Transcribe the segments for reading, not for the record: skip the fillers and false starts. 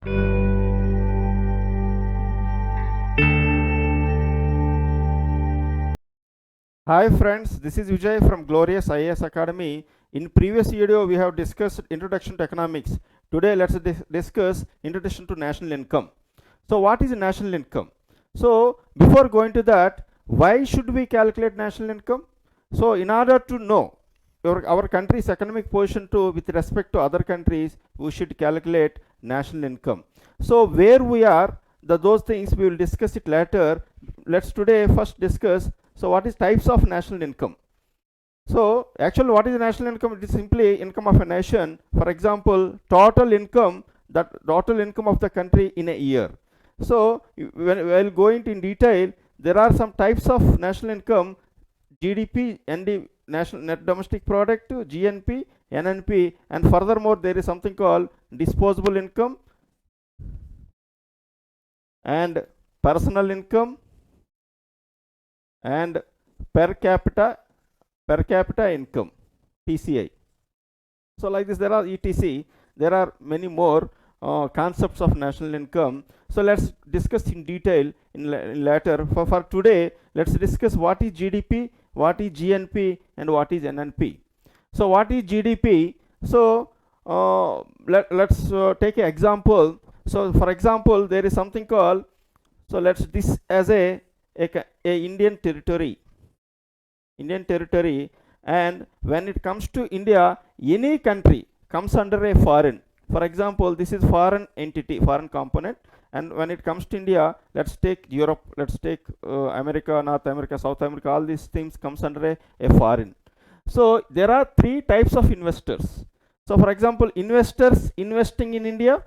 Hi friends, this is Vijay from Glorious IAS Academy. In previous video, we have discussed Introduction to Economics. Today, let's discuss Introduction to National Income. So, what is national income? So, before going to that, why should we calculate national income? So, in order to know our country's economic position with respect to other countries, we should calculate national income. So, where we are, those things we will discuss it later. Let's today first discuss. So what is types of national income? So actually what is national income? It is simply income of a nation. For example, total income of the country in a year. So while going in detail, there are some types of national income: GDP, ND, national net domestic product, GNP, NNP, and furthermore there is something called disposable income and personal income and per capita income, PCI. So like this, there are etc. There are many more concepts of national income. So let's discuss in detail in later. For today, let's discuss what is GDP, what is GNP, and what is NNP. So what is GDP? So let's take an example. So for example, there is something called, so let's this as a Indian territory, and when it comes to India, any country comes under a foreign. For example, this is foreign entity, foreign component, and when it comes to India, let's take Europe, let's take America, North America, South America, all these things comes under a foreign. So there are three types of investors. So for example, investors investing in India,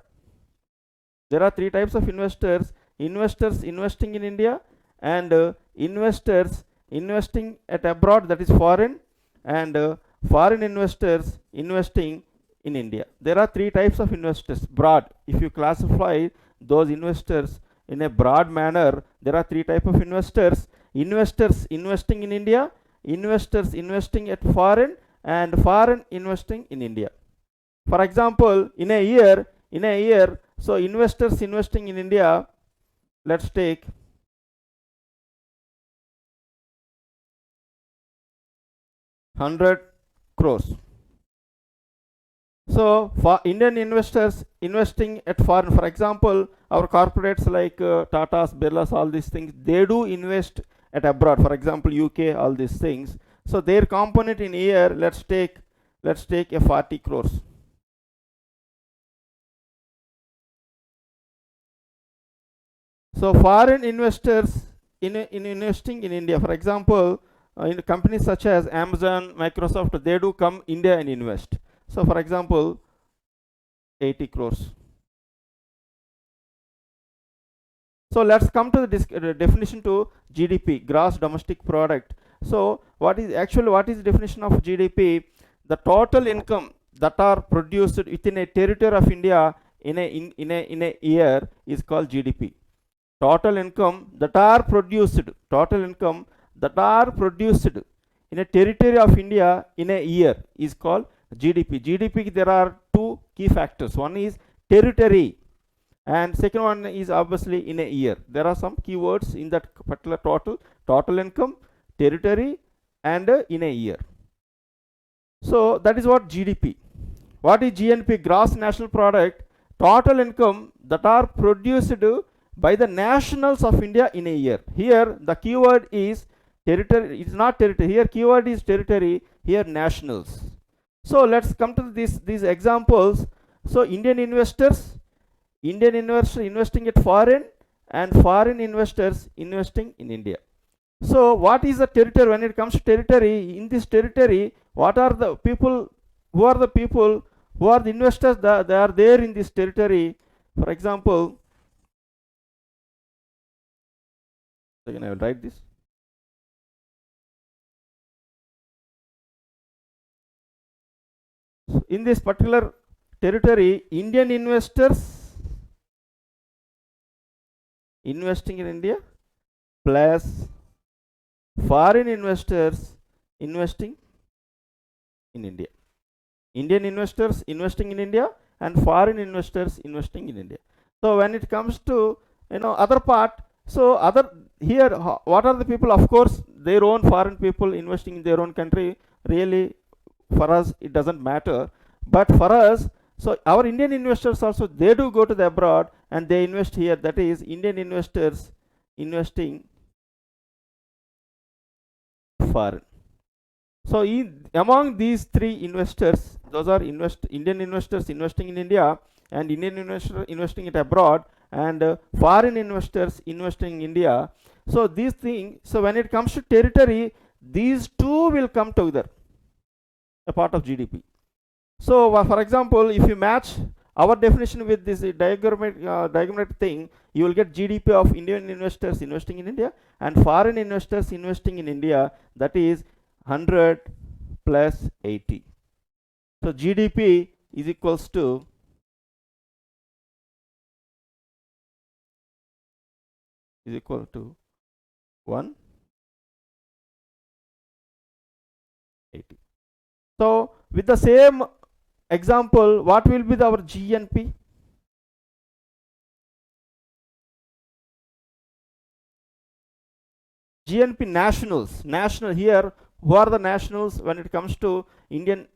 there are three types of investors investing in India, and investors investing at abroad, that is foreign, and foreign investors investing in India. There are three types of investors, broad. If you classify those investors in a broad manner, there are three types of investors: investors investing in India, investors investing at foreign, and foreign investing in India. For example, in a year, so investors investing in India, let's take 100 crores. So for Indian investors investing at foreign, for example, our corporates like Tatas, Birlas, all these things, they do invest at abroad. For example, UK, all these things. So their component in year, let's take a 40 crores. So foreign investors in investing in India, for example, in companies such as Amazon, Microsoft, they do come India and invest. So for example, 80 crores. So let's come to the definition to GDP, gross domestic product. So what is the definition of GDP? The total income that are produced within a territory of India in a year is called GDP. Total income that are produced in a territory of India in a year is called GDP. GDP, there are two key factors. One is territory, and second one is obviously in a year. There are some keywords in that particular total income, territory, and in a year. So that is what GDP. What is GNP? Gross national product. Total income that are produced by the nationals of India in a year. Here the keyword is territory. It's not territory. Here keyword is territory. Here nationals. So let's come to these examples. So Indian investors investing at foreign, and foreign investors investing in India. So what is the territory? When it comes to territory, in this territory, what are the people? Who are the people? Who are the investors? They are there in this territory. For example, again I will write this. So in this particular territory, Indian investors investing in India plus foreign investors investing in India. Indian investors investing in India and foreign investors investing in India. So when it comes to, other part, so other here, what are the people? Of course, their own foreign people investing in their own country. Really, for us, it doesn't matter. But for us, so our Indian investors also, they do go to the abroad and they invest here. That is Indian investors investing foreign. So among these three investors, those are Indian investors investing in India, and Indian investor investing it abroad, and foreign investors investing in India. So these things, so when it comes to territory, these two will come together, a part of GDP. So for example, if you match our definition with this diagrammatic thing, you will get GDP of Indian investors investing in India and foreign investors investing in India, that is 100 plus 80. So GDP is equals to is equal to 180. So with the same example, what will be our GNP? GNP nationals. National here, who are the nationals when it comes to India?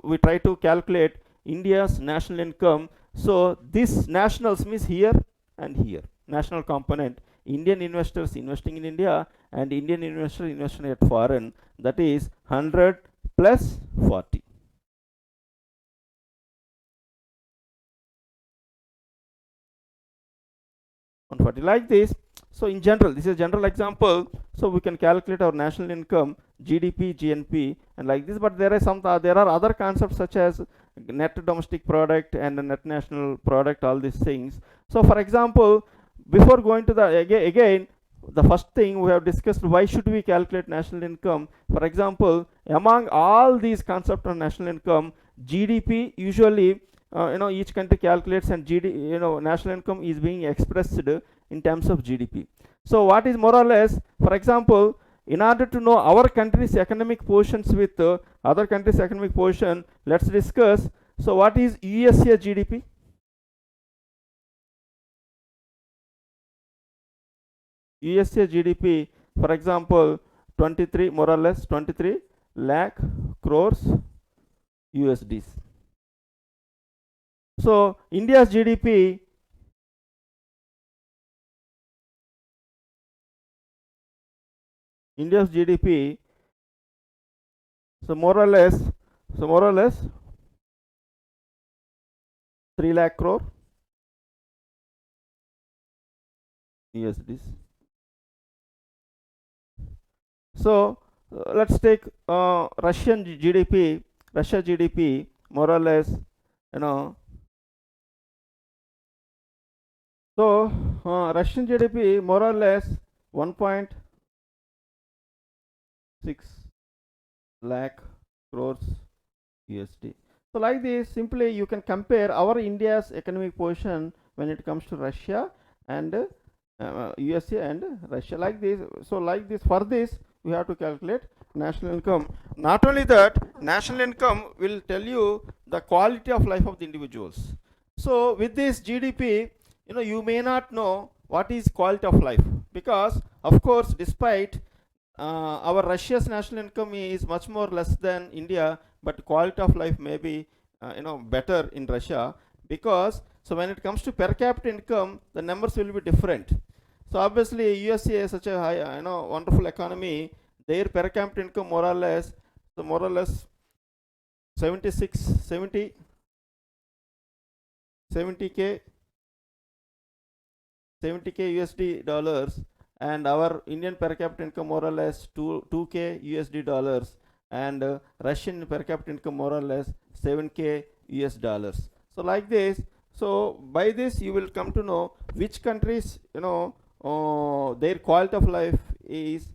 We try to calculate India's national income. So this nationals means here and here. National component. Indian investors investing in India and Indian investors investing at foreign. That is 100 plus 40. Like this. So in general, this is a general example. So we can calculate our national income, GDP, GNP, and like this. But there are other concepts such as net domestic product and net national product, all these things. So for example, before going to the again, the first thing we have discussed, why should we calculate national income? For example, among all these concepts on national income, GDP usually, each country calculates, and national income is being expressed in terms of GDP. So what is more or less, for example, in order to know our country's economic positions with other countries' economic position, let's discuss. So what is USA GDP? USA GDP, for example, 23, more or less 23 lakh crores USDs. So India's GDP, so more or less 3 lakh crore USDs. So let's take Russian GDP. Russia GDP, more or less, so Russian GDP more or less 1.6 lakh crores USD. So like this, simply you can compare our India's economic position when it comes to Russia and USA and Russia, like this. So like this, for this we have to calculate national income. Not only that, national income will tell you the quality of life of the individuals. So with this GDP, you may not know what is quality of life, because of course, despite our Russia's national income is much more less than India, but quality of life may be better in Russia, because so when it comes to per capita income, the numbers will be different. So obviously USA is such a high, wonderful economy. Their per capita income more or less 70k USD dollars, and our Indian per capita income more or less 2k USD dollars, and Russian per capita income more or less 7k US dollars. So like this, so by this you will come to know which countries, their quality of life is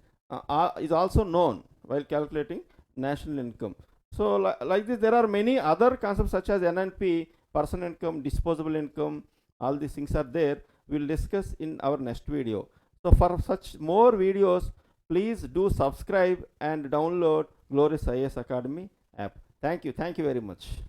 also known while calculating national income. So like this, there are many other concepts such as NNP, personal income, disposable income, all these things are there. We will discuss in our next video. So for such more videos, please do subscribe and download Glorious IAS Academy app. Thank you very much.